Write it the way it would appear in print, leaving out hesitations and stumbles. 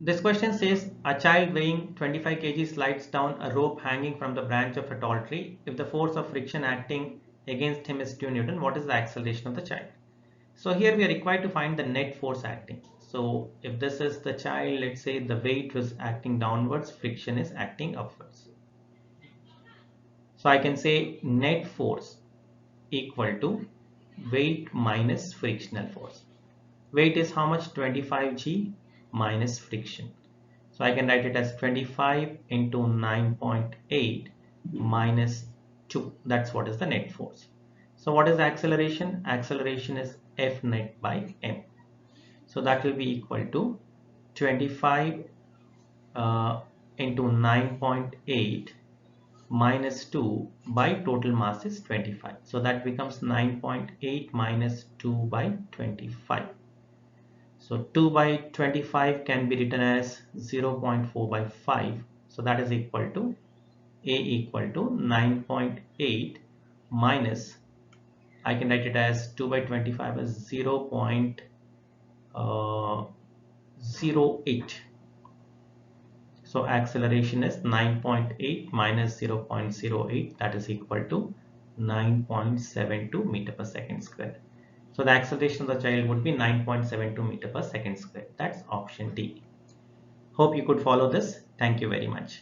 This question says a child weighing 25 kg slides down a rope hanging from the branch of a tall tree. If the force of friction acting against him is 2 Newton, what is the acceleration of the child? So here we are required to find the net force acting. So if this is the child, let's say the weight was acting downwards, friction is acting upwards. So I can say net force equal to weight minus frictional force. Weight is how much? 25g minus friction. So I can write it as 25 into 9.8 minus 2. That's what is the net force. So what is the acceleration? Acceleration is F net by m. So that will be equal to 25 into 9.8 minus 2 by total mass is 25. So that becomes 9.8 minus 2 by 25. So 2 by 25 can be written as 0.4 by 5. So that is equal to A equal to 9.8 minus, I can write it as 2 by 25 as 0.08. So acceleration is 9.8 minus 0.08, that is equal to 9.72 meter per second square. So the acceleration of the child would be 9.72 meter per second square. That's option D. Hope you could follow this. Thank you very much.